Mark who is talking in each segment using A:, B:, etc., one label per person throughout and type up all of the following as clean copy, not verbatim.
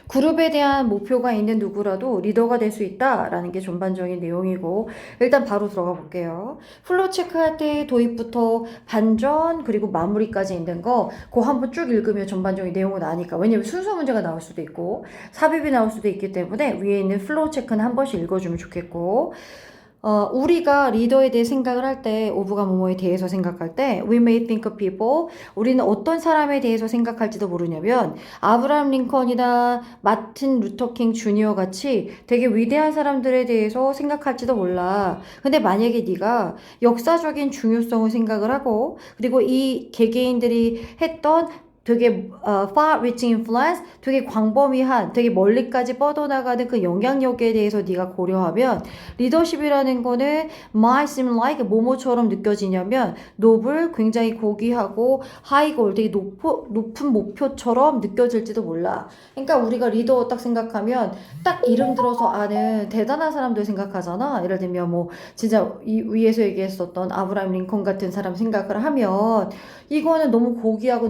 A: 그룹에 대한 목표가 있는 누구라도 리더가 될 수 있다라는 게 전반적인 내용이고 일단 바로 들어가 볼게요. 플로우 체크할 때 도입부터 반전 그리고 마무리까지 있는 거 그거 한번 쭉 읽으면 전반적인 내용은 아니까 왜냐면 순서 문제가 나올 수도 있고 삽입이 나올 수도 있기 때문에 위에 있는 플로우 체크는 한 번씩 읽어주면 좋겠고 우리가 리더에 대해 생각을 할 때, 오브가 뭐뭐에 대해서 생각할 때, we may think of people, 우리는 어떤 사람에 대해서 생각할지도 모르냐면, 아브라함 링컨이나 마틴 루터킹 주니어 같이 되게 위대한 사람들에 대해서 생각할지도 몰라. 근데 만약에 네가 역사적인 중요성을 생각을 하고, 그리고 이 개개인들이 했던 되게 far-reaching influence, 되게 광범위한, 되게 멀리까지 뻗어나가는 그 영향력에 대해서 네가 고려하면 리더십이라는 거는 might seem like 뭐뭐처럼 느껴지냐면 노블, 굉장히 고귀하고 하이골, 되게 높은 목표처럼 느껴질지도 몰라. 그러니까 우리가 리더 딱 생각하면 딱 이름 들어서 아는 대단한 사람들 생각하잖아. 예를 들면 뭐 진짜 이 위에서 얘기했었던 아브라함 링컨 같은 사람 생각을 하면 이거는 너무 고귀하고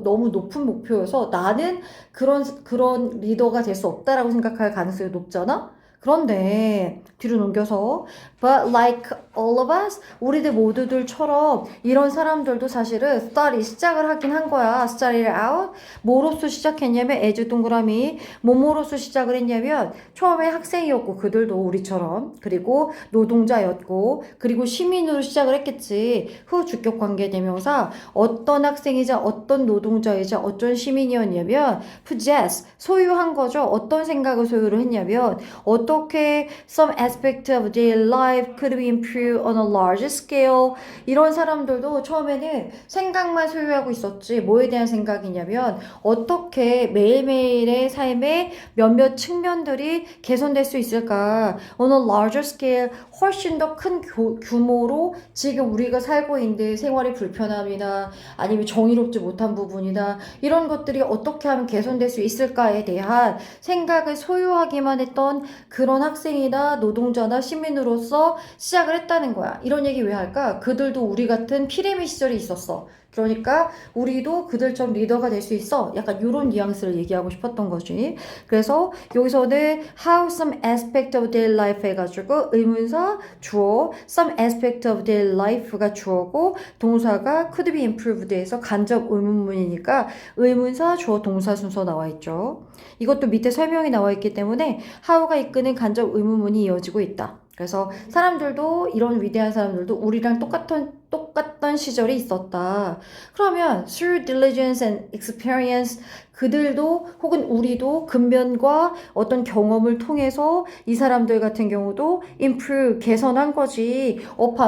A: 너무 높은 목표여서 나는 그런 리더가 될 수 없다라고 생각할 가능성이 높잖아? 그런데 뒤로 넘겨서 but like all of us 우리들 모두들처럼 이런 사람들도 사실은 study 시작을 하긴 한 거야. study out 뭐로서 시작했냐면 as 동그라미 뭐뭐로서 시작을 했냐면 처음에 학생이었고 그들도 우리처럼 그리고 노동자였고 그리고 시민으로 시작을 했겠지. 후 주격 관계 대명사 어떤 학생이자 어떤 노동자이자 어떤 시민이었냐면 possess 소유한 거죠. 어떤 생각을 소유를 했냐면 어떻게 some aspect of their life could be improved on a large scale 이런 사람들도 처음에는 생각만 소유하고 있었지. 뭐에 대한 생각이냐면 어떻게 매일매일의 삶의 몇몇 측면들이 개선될 수 있을까 on a larger scale 훨씬 더 큰 규모로 지금 우리가 살고 있는 생활의 불편함이나 아니면 정의롭지 못한 부분이나 이런 것들이 어떻게 하면 개선될 수 있을까에 대한 생각을 소유하기만 했던 그런 학생이나 노동자나 시민으로서 시작을 했다는 거야. 이런 얘기 왜 할까? 그들도 우리 같은 피레미 시절이 있었어. 그러니까 우리도 그들처럼 리더가 될 수 있어. 약간 이런 뉘앙스를 얘기하고 싶었던 거지. 그래서 여기서는 how some aspect of their life 해가지고 의문사 주어 some aspect of their life가 주어고 동사가 could be improved에서 간접 의문문이니까 의문사 주어 동사 순서 나와 있죠. 이것도 밑에 설명이 나와 있기 때문에 how가 이끄는 간접 의문문이 이어지고 있다. 그래서 사람들도 이런 위대한 사람들도 우리랑 똑같던 시절이 있었다. 그러면 through diligence and experience 그들도 혹은 우리도 근면과 어떤 경험을 통해서 이 사람들 같은 경우도 improve 개선한 거지.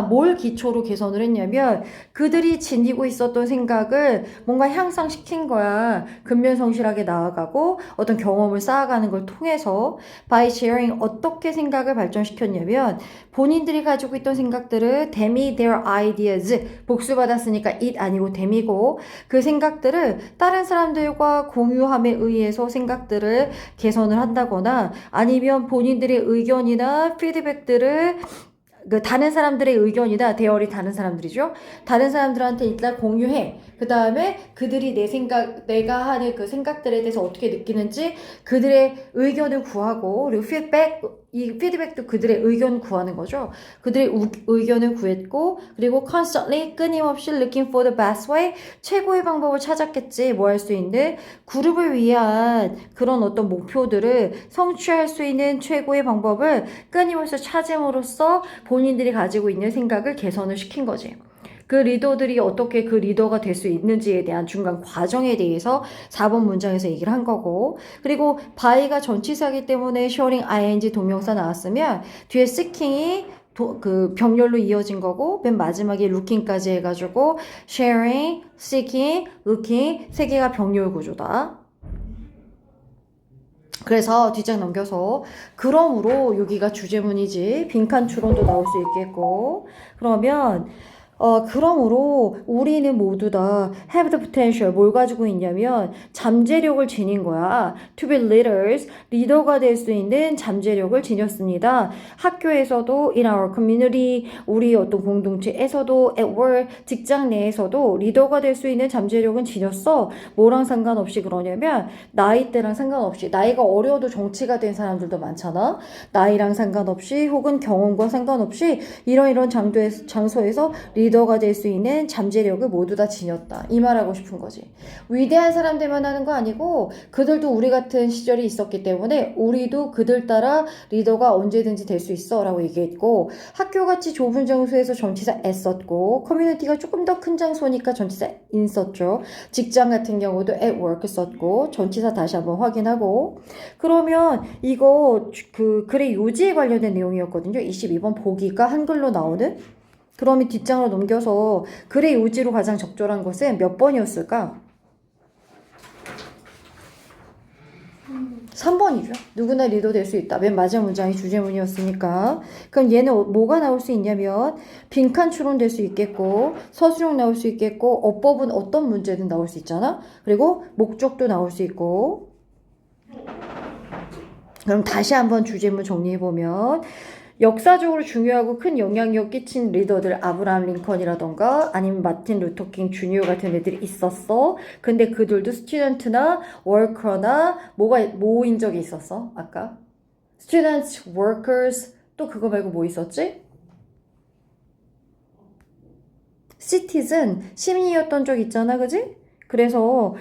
A: 뭘 기초로 개선을 했냐면 그들이 지니고 있었던 생각을 뭔가 향상시킨 거야. 근면 성실하게 나아가고 어떤 경험을 쌓아가는 걸 통해서 by sharing 어떻게 생각을 발전시켰냐면 본인들이 가지고 있던 생각들을 them이 their ideas 복수받았으니까 it 아니고 them이고 그 생각들을 다른 사람들과 공유함에 의해서 생각들을 개선을 한다거나 아니면 본인들의 의견이나 피드백들을 다른 사람들의 의견이나 대열이 다른 사람들이죠. 다른 사람들한테 일단 공유해. 그 다음에 그들이 내가 하는 그 생각들에 대해서 어떻게 느끼는지 그들의 의견을 구하고 그리고 이 피드백도 그들의 의견 구하는 거죠. 그들의 의견을 구했고 그리고 constantly 끊임없이 looking for the best way 최고의 방법을 찾았겠지. 뭐 할 수 있는 그룹을 위한 그런 어떤 목표들을 성취할 수 있는 최고의 방법을 끊임없이 찾음으로써 본인들이 가지고 있는 생각을 개선을 시킨 거지. 그 리더들이 어떻게 그 리더가 될 수 있는지에 대한 중간 과정에 대해서 4번 문장에서 얘기를 한 거고 그리고 by가 전치사기 때문에 sharing ing 동명사 나왔으면 뒤에 seeking이 그 병렬로 이어진 거고 맨 마지막에 looking까지 해가지고 sharing, seeking, looking 세 개가 병렬 구조다. 그래서 뒷장 넘겨서 그러므로 여기가 주제문이지 빈칸 추론도 나올 수 있겠고 그러면 그러므로 우리는 모두 다 have the potential 뭘 가지고 있냐면 잠재력을 지닌 거야. To be leaders, 리더가 될 수 있는 잠재력을 지녔습니다. 학교에서도 in our community, 우리 어떤 공동체에서도 at work, 직장 내에서도 리더가 될 수 있는 잠재력은 지녔어. 뭐랑 상관없이 그러냐면 나이대랑 상관없이 나이가 어려도 정치가 된 사람들도 많잖아. 나이랑 상관없이 혹은 경험과 상관없이 이런 장소에서 리더가 될 수 있는 잠재력을 모두 다 지녔다. 이 말하고 싶은 거지. 위대한 사람들만 하는 거 아니고 그들도 우리 같은 시절이 있었기 때문에 우리도 그들 따라 리더가 언제든지 될 수 있어 라고 얘기했고 학교같이 좁은 장소에서 전치사 애썼고 커뮤니티가 조금 더 큰 장소니까 전치사 in 썼죠. 직장 같은 경우도 at work 썼고 전치사 다시 한번 확인하고 그러면 이거 그 글의 요지에 관련된 내용이었거든요. 22번 보기가 한글로 나오는 그러면 뒷장으로 넘겨서 글의 요지로 가장 적절한 것은 몇 번이었을까? 3번이죠. 누구나 리더 될 수 있다. 맨 마지막 문장이 주제문이었으니까. 그럼 얘는 뭐가 나올 수 있냐면 빈칸 추론 될 수 있겠고 서술형 나올 수 있겠고 어법은 어떤 문제든 나올 수 있잖아. 그리고 목적도 나올 수 있고 그럼 다시 한번 주제문 정리해보면 역사적으로 중요하고 큰 영향력 끼친 리더들 아브라함 링컨이라던가 아니면 마틴 루터킹 주니어 같은 애들이 있었어. 근데 그들도 스튜던트나 워커나 뭐인 적이 있었어? 아까 students, workers 또 그거 말고 뭐 있었지? citizen 시민이었던 적 있잖아, 그지? 그래서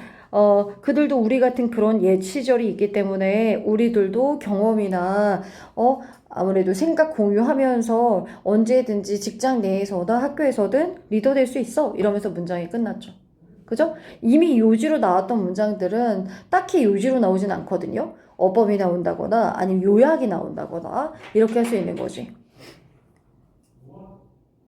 A: 그들도 우리 같은 그런 옛 시절이 있기 때문에 우리들도 경험이나 아무래도 생각 공유하면서 언제든지 직장 내에서나 학교에서든 리더 될 수 있어. 이러면서 문장이 끝났죠. 그죠? 이미 요지로 나왔던 문장들은 딱히 요지로 나오진 않거든요. 어법이 나온다거나 아니면 요약이 나온다거나 이렇게 할 수 있는 거지.